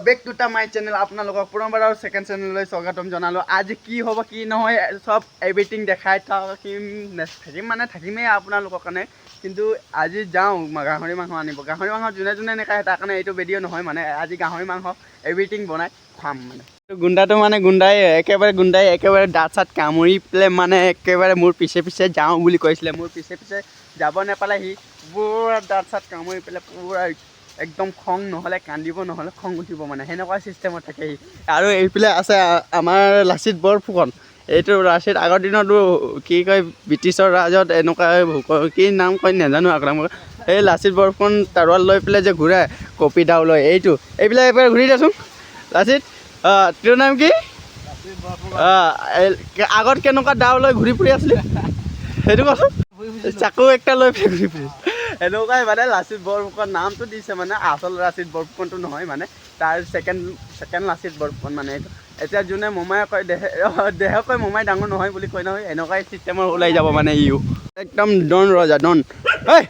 Back to টা my channel আপোনালোকক পুনৰবাৰ আৰু ছেকেণ্ড চেনেললৈ স্বাগতম জনালোঁ। আজি কি হ'ব কি নহয় চব এভৰিথিং দেখাই থাকিমেই আপোনালোকৰ কাৰণে। কিন্তু আজি যাওঁ গাহৰি মাংস আনিব। গাহৰি মাংস যোনে যোনে নেখায় তাৰ কাৰণে এইটো ভিডিঅ' নহয় মানে। আজি গাহৰি মাংস এভৰিথিং বনাই খাম মানে। গুণ্ডাটো মানে গুণ্ডাই একেবাৰে দাঁত চাত কামুৰি পেলাই মানে একেবাৰে মোৰ পিছে পিছে যাওঁ বুলি কৈছিলে। মোৰ পিছে পিছে যাব নাপালে সি পুৰা দাঁত চাত কামুৰি পেলাই পুৰা একদম খং নহ'লে কান্দিব নহ'লে খং উঠিব মানে সেনেকুৱা ছিষ্টেমত থাকে সি। আৰু এইফালে আছে আমাৰ লাচিত বৰফুকন। এইটো লাচিত আগৰ দিনতো কি কয় ব্ৰিটিছৰ ৰাজত এনেকুৱা কি নাম কয় নাজানো আপোনালোকে। এই লাচিত বৰফুকন তাৰোৱাল লৈ পেলাই যে ঘূৰাই কপি দাও লৈ এইবিলাক এবাৰ ঘূৰি দিয়াচোন লাচিত। তোৰ নাম কি? আগত কেনেকুৱা দাও লৈ ঘূৰি ফুৰি আছিলি সেইটো কচোন। চাকু একটা লৈ পেলাই ঘূৰি ফুৰি এনেকুৱাই মানে লাচিত বৰফুকন নামটো দিছে মানে। আচল লাচিত বৰফুকনটো নহয় মানে, তাৰ ছেকেণ্ড লাচিত বৰফুকন মানে এইটো। এতিয়া যোনে মোমাই কয় দেহে কয় মোমাই ডাঙৰ নহয় বুলি কয় নহয়, এনেকুৱাই ছিষ্টেমৰ ওলাই যাব মানে ইও একদম ডন ৰজা ডন। এই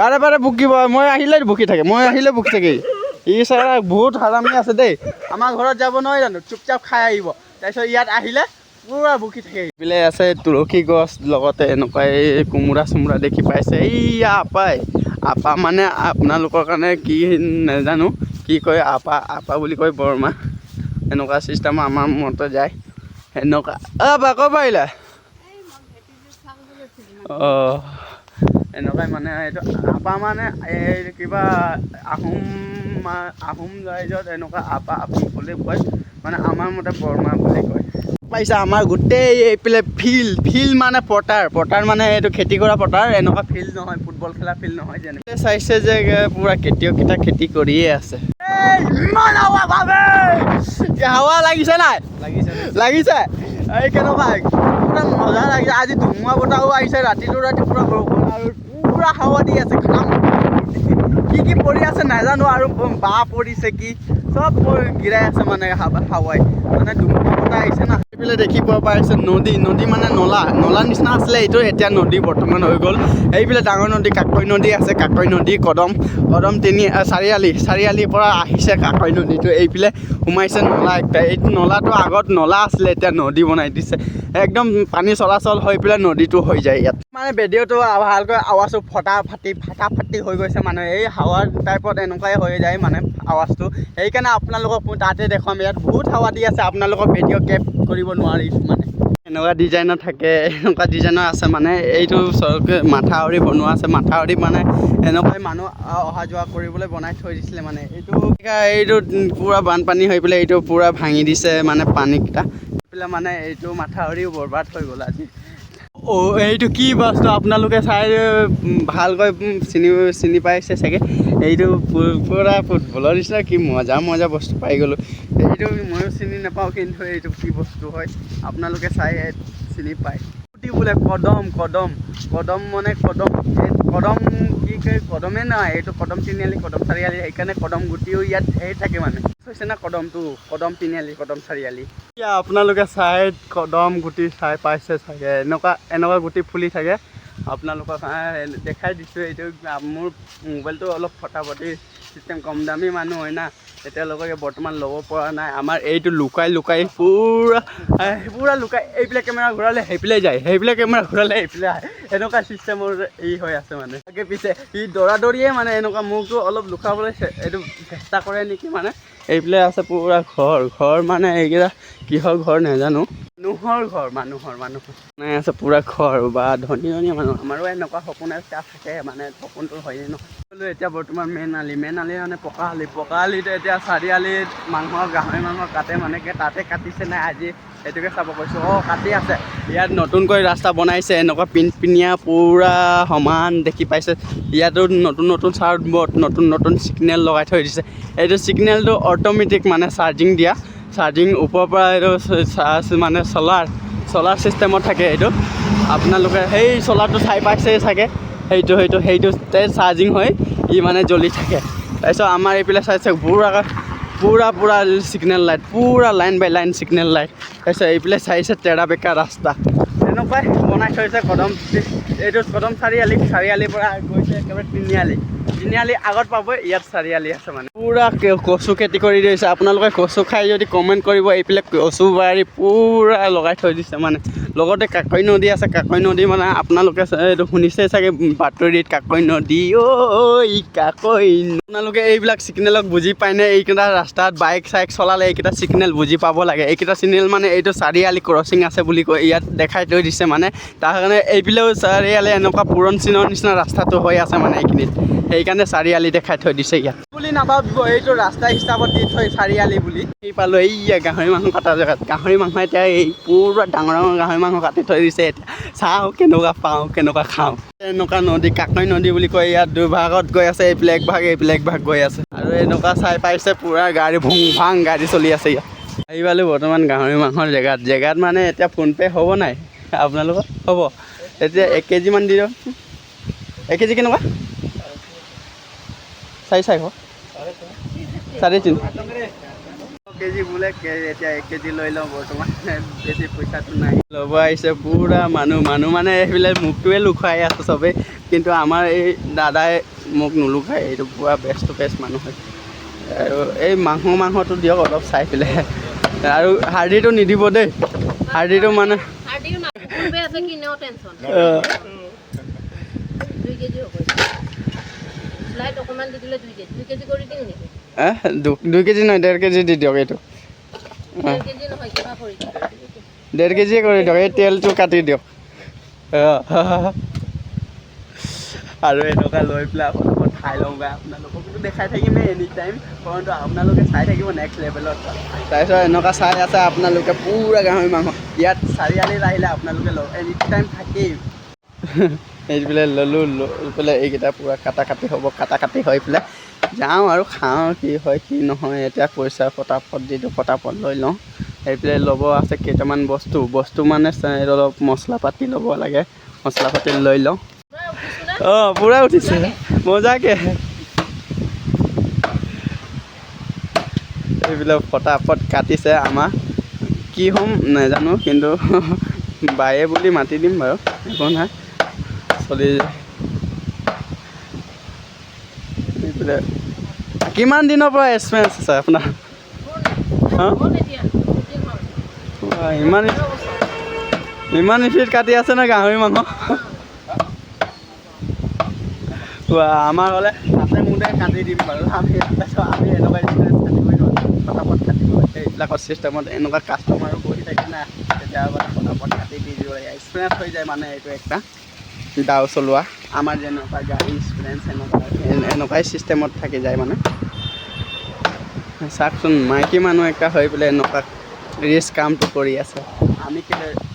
বাৰে বাৰে বুকিব, মই আহিলে বুকি থাকে ই চাৰ বহুত হাৰামি আছে দেই। আমাৰ ঘৰত যাব নহয় জানো, চুপচাপ খাই আহিব, তাৰপিছত ইয়াত আহিলে পুৰা বুকি থাকে। এইফালে আছে তুলসী গছ, লগতে এনেকুৱাই কোমোৰা চোমোৰা দেখি পাইছে। এইয়া আপা মানে আপোনালোকৰ কাৰণে কি নাজানো, কি কয় আপা বুলি কয় বৰমা, এনেকুৱা চিষ্টেম আমাৰ মতে যায় সেনেকুৱা। বা ক'ৰ পাৰিলে এনেকুৱাই মানে। এইটো আপা মানে এই কিবা আহোম ৰাইজত এনেকুৱা আপা বুলি কয় মানে। আমাৰ মতে বৰমা বুলি কয়। পাইছা আমাৰ গোটেই এইফালে ফিল্ড মানে পথাৰ মানে এইটো খেতি কৰা পথাৰ। এনেকুৱা ফিল্ড নহয়, ফুটবল খেলা ফিল্ড নহয়। যেনেকৈ চাইছে যে পুৰা খেতিয়ককেইটা খেতি কৰিয়ে আছে। হাৱা লাগিছে নাই? লাগিছে এই কেনেকুৱা পুৰা মজা লাগিছে। আজি ধুমুহা বতাহো আহিছে, ৰাতি পুৰা বৰষুণ আৰু পুৰা হাৱা দি আছে। কি পৰি আছে নাজানো, আৰু বাঁহ পৰিছে কি চব গিৰাই আছে মানে হাৱাই মানে। ধুমুহা বতাহ আহিছে না। এইফালে দেখি পোৱা পাইছে নদী মানে নলা নিচিনা আছিলে, এইটো এতিয়া নদী বৰ্তমান হৈ গ'ল। এইফালে ডাঙৰ নদী কাকৈ নদী আছে, কাকৈ নদী কদম চাৰিআলিৰ পৰা আহিছে কাকৈ নদীটো। এইফালে সোমাইছে নলা একটা। এইটো নলাটো আগত নলা আছিলে, এতিয়া নদী বনাই দিছে। একদম পানী চলাচল হৈ পেলাই নদীটো হৈ যায় ইয়াত মানে। ভিডিঅ'টো ভালকৈ আৱাজটো ফাটা ফাটি হৈ গৈছে মানে। এই হাৱাৰ টাইপত এনেকুৱাই হৈ যায় মানে আৱাজটো। সেইকাৰণে আপোনালোকক মই তাতে দেখুৱাম। ইয়াত বহুত হাৱা দি আছে, আপোনালোকক ভিডিঅ' কেপ কৰিব নোৱাৰিছোঁ মানে। এনেকুৱা ডিজাইনৰ থাকে, এনেকুৱা ডিজাইনৰ আছে মানে। এইটো মাথাউৰি বনোৱা আছে। মাথাউৰি মানে এনেকুৱাই মানুহ অহা যোৱা কৰিবলৈ বনাই থৈ দিছিলে মানে। এইটো পূৰা বানপানী হৈ পেলাই এইটো পূৰা ভাঙি দিছে মানে পানীকেইটা পেলাই মানে। এইটো মাথাউৰিও বৰবাদ হৈ গ'ল আজি। এইটো কি বস্তু আপোনালোকে চাই ভালকৈ চিনি পাইছে চাগে। এইটো পূৰা ফুটবলৰ নিচিনা কি মজা বস্তু পাই গ'লোঁ। এইটো ময়ো চিনি নাপাওঁ, কিন্তু এইটো কি বস্তু হয় আপোনালোকে চাই চিনি পায়। বোলে কদম মানে কদম কি কয় কদমে নহয়, এইটো কদম তিনিআলি কদম চাৰিআলি। সেইকাৰণে কদম গুটিও ইয়াত ধেৰ থাকে মানে। হৈছে না কদমটো, কদম তিনিআলি কদম চাৰিআলি। এতিয়া আপোনালোকে চাই কদম গুটি চাই পাইছে চাগে। এনেকুৱা গুটি ফুলি থাকে। আপোনালোকক দেখাই দিছোঁ। এইটো মোৰ মোবাইলটো অলপ ফটাফটি চিষ্টেম, কম দামী মানুহ হয় না, এতিয়ালৈকে বৰ্তমান ল'ব পৰা নাই। আমাৰ এইটো লুকাই পুৰা লুকাই। এইফালে কেমেৰা ঘূৰালে সেইফালে যায়, সেইফালে কেমেৰা ঘূৰালে এইফালে আহে। এনেকুৱা চিষ্টেমৰ হয় আছে মানে। আগে পিছে ই দৌৰিয়ে মানে এনেকুৱা মুখটো অলপ লুকাবলৈ এইটো চেষ্টা কৰে নেকি মানে। এইফালে আছে পুৰা ঘৰ মানে এইকেইটা কিহৰ ঘৰ নাজানো। মানুহৰ আছে পুৰা ঘৰ বা ধনী মানুহ। আমাৰো এনেকুৱা সপোন এটা থাকে মানে, সপোনটো হয়নে নহয়। এতিয়া বৰ্তমান মেইন আলি মানে পকা আলিটো এতিয়া চাৰিআলিত গাহৰি মাংস কাটে মানে। তাতে কাটিছে নাই আজি সেইটোকে চাব কৈছোঁ। কাটি আছে। ইয়াত নতুনকৈ ৰাস্তা বনাইছে, এনেকুৱা পিনিয়া পুৰা সমান দেখি পাইছে। ইয়াতো নতুন চাৰ্টবোৰ্ড, নতুন ছিগনেল লগাই থৈ দিছে। এইটো ছিগনেলটো অট'মেটিক মানে চাৰ্জিং ওপৰৰ পৰা এইটো মানে চলাৰ ছিষ্টেমত থাকে। এইটো আপোনালোকে সেই চলাৰটো চাই পাইছে চাগে। সেইটোতে চাৰ্জিং হৈ মানে জ্বলি থাকে। তাৰপিছত আমাৰ এইফালে চাইছে পুৰা ছিগনেল লাইট, পুৰা লাইন বাই লাইন ছিগনেল লাইট। তাৰপিছত এইফালে চাইছে তেৰা বেকা ৰাস্তা। এনেকুৱাই বনাই থৈছে এইটো কদম চাৰিআলিৰ পৰা গৈছে একেবাৰে তিনিআলি। তিনিআলি আগত পাব ইয়াত চাৰিআলি আছে মানে পুৰা কচু খেতি কৰি দিছে আপোনালোকে কচু খাই যদি কমেণ্ট কৰিব এইফালে কচু বাৰী পুৰা লগাই থৈ দিছে মানে লগতে কাকৈ নদী আছে কাকৈ নদী মানে আপোনালোকে এইটো শুনিছে চাগে বাতৰিত কাকৈ নদী ঐ কাকৈ আপোনালোকে এইবিলাক ছিগনেলক বুজি পায়নে এইকেইটা ৰাস্তাত বাইক চাইক চলালে এইকেইটা ছিগনেল বুজি পাব লাগে এইকেইটা ছিগনেল মানে এইটো চাৰিআলি ক্ৰচিং আছে বুলি কৈ ইয়াত দেখাই থৈ দিছে মানে তাৰ কাৰণে এইফালেও চাৰিআলি এনেকুৱা পুৰণ চিনৰ নিচিনা ৰাস্তাটো হৈ আছে মানে এইখিনিত সেইকাৰণে চাৰিআলি দেখাই থৈ দিছে ইয়াত বুলি নাভাবিব এইটো ৰাস্তা হিচাপত দি থৈ চাৰিআলি বুলি এই পালোঁ এই গাহৰি মাংস কটা জেগাত গাহৰি মাংস এতিয়া এই পুৰা ডাঙৰ ডাঙৰ গাহৰি মাংস কাটি থৈ দিছে এতিয়া চাওঁ কেনেকুৱা পাওঁ কেনেকুৱা খাওঁ এনেকুৱা নদী কাকৈ নদী বুলি কয় ইয়াত দুভাগত গৈ আছে এইফালে এক ভাগ গৈ আছে আৰু এনেকুৱা চাই পাইছে পুৰা গাড়ী ভুং ভাং গাড়ী চলি আছে ইয়াত আহি পালোঁ বৰ্তমান গাহৰি মাংসৰ জেগাত মানে এতিয়া ফোনপে' হ'ব নাই আপোনালোকৰ হ'ব এতিয়া 1 কেজি মান দি দিয়ক 1 কেজি কেনেকুৱা 400 350 কেজি বোলে এতিয়া 1 কেজি লৈ লওঁ বৰ্তমান বেছি পইচাটো নাই ল'ব আহিছে পুৰা মানুহ মানে সেইবিলাক মোকটোৱে লুকুৱাই আছে চবেই কিন্তু আমাৰ এই দাদাই মোক নুলুকায় এইটো পুৰা বেষ্ট টু বেষ্ট মানুহ হয় আৰু এই মাংসটো দিয়ক অলপ চাই পেলাই আৰু হাৰ্ডিটো নিদিব দেই হাৰ্ডিটো মানে দুই কেজি নহয় 1.5 কেজি দি দিয়ক এইটো 1.5 কেজিয়ে কৰি দিয়ক এই তেলটো কাটি দিয়ক আৰু এনেকুৱা লৈ পেলাই আপোনালোকক খাই লওঁগৈ আপোনালোককতো দেখাই থাকিমেই এনি টাইম পৰন্তু আপোনালোকে চাই থাকিব নেক্সট লেভেলত তাৰপিছত এনেকুৱা চাই আছে আপোনালোকে পুৰা গাহৰি মাংস ইয়াত চাৰিআলিত আহিলে আপোনালোকে এনি টাইম থাকেই এইফালে ল'লোঁ লৈ পেলাই এইকেইটা পুৰা কাটি হ'ব কাটি হৈ পেলাই যাওঁ আৰু খাওঁ কি হয় কি নহয় এতিয়া পইচা ফটাফট দিলোঁ ফটাফট লৈ লওঁ এইফালে ল'ব আছে কেইটামান বস্তু মানে অলপ মছলা পাতি ল'ব লাগে মছলা পাতি লৈ লওঁ অঁ পুৰা উঠিছে মজাকে এইবিলাক ফটাফট কাটিছে আমাৰ কি হ'ম নাজানো কিন্তু বায়ে বুলি মাতি দিম বাৰু একো নাই চলি যায় এইফালে কিমান দিনৰ পৰা এক্সপিৰিয়েঞ্চ আছে আপোনাৰ ইমান স্পীড কাটি আছে নে গাহৰি মাংস আমাৰ হ'লে হাতে মুঠে কাটি দিম বাৰু আমি এনেকুৱা ফটাফট কাটিব এইবিলাকৰ চিষ্টেমত এনেকুৱা কাষ্টমাৰো বহি থাকে না তেতিয়াবা ফটাফট কাটি দি দিব লাগে এক্সপিৰিয়েঞ্চ হৈ যায় মানে এইটো একটা দাও চলোৱা আমাৰ যেনেকুৱা গাড়ী এক্সপিৰিয়েঞ্চ এনেকুৱাই চিষ্টেমত থাকি যায় মানে চাওকচোন মাইকী মানুহ একটা হৈ পেলাই এনেকুৱা ৰিস্ক কামটো কৰি আছে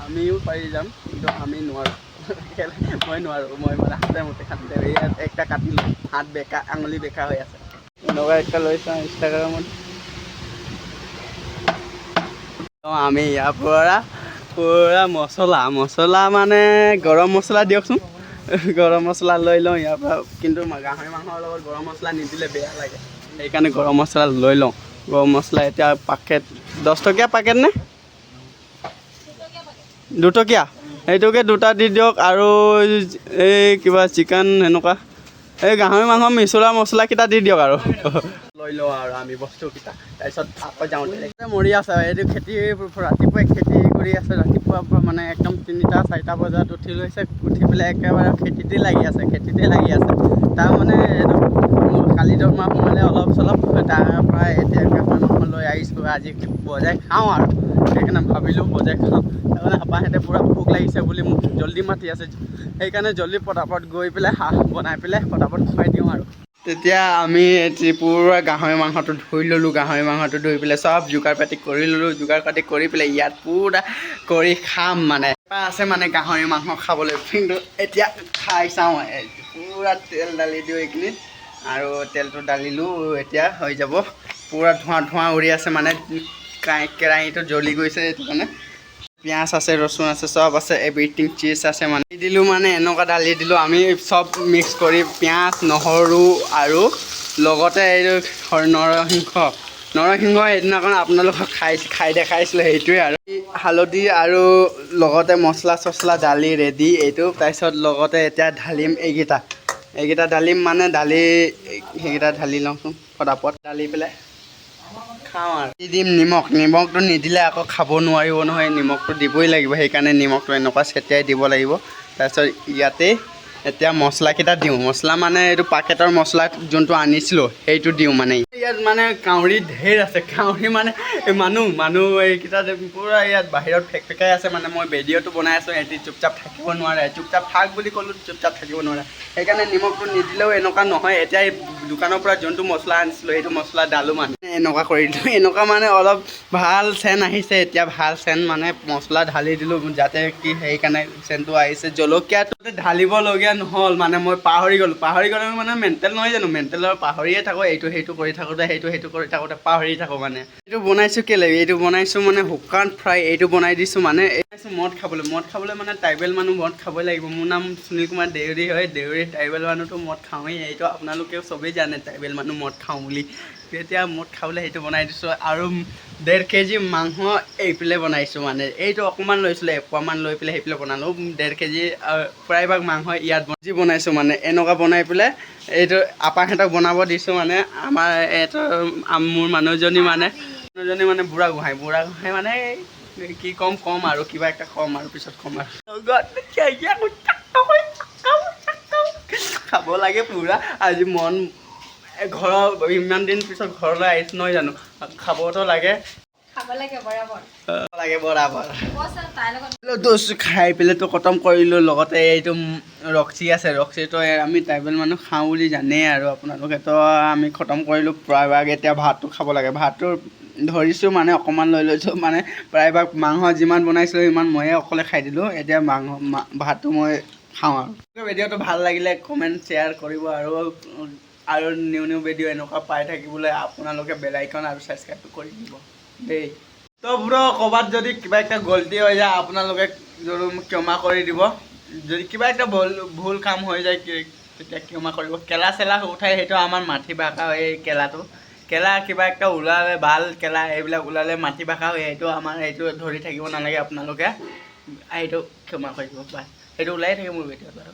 আমিও পাৰি যাম কিন্তু আমি নোৱাৰোঁ মই নোৱাৰোঁ মই মানে হাতে মুঠে কাটি ইয়াত একটা কাটিলোঁ হাত বেকা আঙুলি বেকা হৈ আছে এনেকুৱা একটা লৈ চাওঁ ইনষ্টাগ্ৰামত আমি ইয়াৰ পৰা পুৰা মছলা মানে গৰম মছলা দিয়কচোন গৰম মছলা লৈ লওঁ ইয়াৰ পৰা কিন্তু গাহৰি মাংসৰ লগত গৰম মছলা নিদিলে বেয়া লাগে সেইকাৰণে গৰম মছলা লৈ লওঁ গৰম মছলা এতিয়া পাকেট 10 টকীয়া পাকেট নে 2 টকীয়া এইটোকে 2টা দি দিয়ক আৰু এই কিবা চিকেন এনেকুৱা এই গাহৰি মাংস মিছলা মছলাকেইটা দি দিয়ক আৰু লৈ লওঁ আৰু আমি বস্তুকেইটা তাৰপিছত আকৌ যাওঁতে মৰি আছে এইটো খেতি ৰাতিপুৱাই খেতি কৰি আছে ৰাতিপুৱাৰ পৰা মানে একদম 3টা 4টা বজাত উঠি পেলাই একেবাৰে খেতিতে লাগি আছে তাৰ মানে এইটো কালি দৰমহা সোমালে অলপ চলপ তাৰ পৰা এতিয়া গাহৰি মাংস লৈ আহিছোঁ আজি বজাই খাওঁ আৰু সেইকাৰণে ভাবিলোঁ বজাই খাওঁ তাৰমানে আপাহঁতে পূৰা ভোক লাগিছে বুলি মোক জল্দি মাতি আছে সেইকাৰণে জল্দি পটাপট গৈ পেলাই হাঁহ বনাই পেলাই পটাপট খুৱাই দিওঁ আৰু তেতিয়া আমি পূৰা গাহৰি মাংসটো ধুই ল'লোঁ গাহৰি মাংসটো ধুই পেলাই চব যোগাৰ পাতি কৰি ল'লোঁ যোগাৰ পাতি কৰি পেলাই ইয়াত পূৰা কৰি খাম মানে আছে মানে গাহৰি মাংস খাবলৈ কিন্তু এতিয়া খাই চাওঁ পূৰা তেল ঢালি দিওঁ এইখিনিত আৰু তেলটো ঢালিলোঁ এতিয়া হৈ যাব পূৰা ধোঁৱা উৰি আছে মানে কেৰাহীটো জ্বলি গৈছে এইটো কাৰণে পিঁয়াজ আছে ৰচুন আছে চব আছে এভৰিথিং চিজ আছে মানে দিলোঁ মানে এনেকুৱা ঢালি দিলোঁ আমি চব মিক্স কৰি পিঁয়াজ নহৰু আৰু লগতে এইটো নৰসিংহ সেইদিনাখন আপোনালোকক খাই দেখাইছিলোঁ সেইটোৱে আৰু হালধি আৰু লগতে মছলা চছলা ঢালি ৰেডি এইটো তাৰপিছত লগতে এতিয়া ঢালিম এইকেইটা এইকেইটা ঢালিম মানে দালি সেইকেইটা ঢালি লওঁচোন ফটাফট ঢালি পেলাই খাওঁ আৰু দি দিম নিমখটো নিদিলে আকৌ খাব নোৱাৰিব নহয় নিমখটো দিবই লাগিব সেইকাৰণে নিমখটো এনেকুৱা ছটিয়াই দিব লাগিব তাৰপিছত ইয়াতে এতিয়া মছলাকেইটা দিওঁ মছলা মানে এইটো পাকেটৰ মছলা যোনটো আনিছিলোঁ সেইটো দিওঁ মানে ইয়াত মানে কাউৰী ঢেৰ আছে কাউৰী মানে মানুহ এইকেইটা পূৰা ইয়াত বাহিৰত ফেকফেকাই আছে মানে মই ভিডিঅ'টো বনাই আছোঁ সিহঁতি চুপচাপ থাকিব নোৱাৰে চুপচাপ থাক বুলি ক'লোঁ চুপচাপ থাকিব নোৱাৰে সেইকাৰণে নিমখটো নিদিলেও এনেকুৱা নহয় এতিয়া এই দোকানৰ পৰা যোনটো মছলা আনিছিলোঁ সেইটো মছলা ডালোঁ মানে এনেকুৱা কৰি দিলোঁ এনেকুৱা মানে অলপ ভাল চেন আহিছে এতিয়া ভাল চেন মানে মছলা ঢালি দিলোঁ যাতে কি সেইকাৰণে চেনটো আহিছে জলকীয়াটো ঢালিবলগীয়া নহ'ল মানে মই পাহৰি গ'লোঁ মানে মেণ্টেল নহয় জানো মেণ্টেলৰ পাহৰিয়ে থাকোঁ এইটো সেইটো কৰি থাকোঁতে সেইটো কৰি থাকোঁতে পাহৰি থাকোঁ মানে এইটো বনাইছোঁ কেলৈ এইটো বনাইছোঁ মানে শুকান ফ্ৰাই এইটো বনাই দিছোঁ মানে মদ খাবলৈ মানে ট্ৰাইবেল মানুহ মদ খাবই লাগিব মোৰ নাম সুনীল কুমাৰ দেউৰী হয় দেউৰী ট্ৰাইবেল মানুহটো মদ খাওঁৱেই এইটো আপোনালোকেও চবেই জানে ট্ৰাইবেল মানুহ মদ খাওঁ বুলি এতিয়া মদ খাবলৈ সেইটো বনাই দিছোঁ আৰু 1.5 কেজি মাংস এইফালে বনাইছোঁ মানে এইটো অকণমান লৈছিলোঁ এপোৱামান লৈ পেলাই সেইফালে বনালোঁ 1.5 কেজি প্ৰায়ভাগ মাংস ইয়াত যি বনাইছোঁ মানে এনেকুৱা বনাই পেলাই এইটো আপাহঁতক বনাব দিছোঁ মানে আমাৰ এইটো মোৰ মানুহজনী মানে বুঢ়া গোহাঁই মানে কি ক'ম আৰু কিবা এটা ক'ম আৰু পিছত ক'ম আৰু খাব লাগে পুৰা আজি মন ঘৰৰ ইমান দিন পিছত ঘৰলৈ আহিছোঁ নহয় জানো খাবতো লাগে খাই পেলাইতো খতম কৰিলোঁ লগতে এইটো ৰক্সি আছে ৰক্সিটো আমি ট্ৰাইবেল মানুহ খাওঁ বুলি জানেই আৰু আপোনালোকেতো আমি খতম কৰিলোঁ প্ৰায়ভাগ এতিয়া ভাতটো খাব লাগে ভাতটো ধৰিছোঁ মানে অকণমান লৈ লৈছোঁ মানে প্ৰায়ভাগ মাংস যিমান বনাইছিলোঁ সিমান ময়ে অকলে খাই দিলোঁ এতিয়া ভাতটো মই খাওঁ আৰু ভিডিঅ'টো ভাল লাগিলে কমেণ্ট শ্বেয়াৰ কৰিব আৰু নিউ ভিডিঅ' এনেকুৱা পাই থাকিবলৈ আপোনালোকে বেল আইকন আৰু ছাবস্ক্ৰাইবটো কৰি দিব দেই তো ব্ৰ ক'ৰবাত যদি কিবা একটা গলতি হৈ যায় আপোনালোকে ক্ষমা কৰি দিব যদি কিবা একটা ভুল কাম হৈ যায় তেতিয়া ক্ষমা কৰিব কেলা চেলা উঠাই সেইটো আমাৰ মাটি ভাষা হয় এই কেলা কিবা একটা ওলালে ভাল কেলা এইবিলাক ওলালে মাটি ভাষা হয় সেইটো আমাৰ সেইটো ধৰি থাকিব নালাগে আপোনালোকে সেইটো ক্ষমা কৰিব বাই সেইটো ওলাই থাকে মোৰ ভিডিঅ'ত বাৰু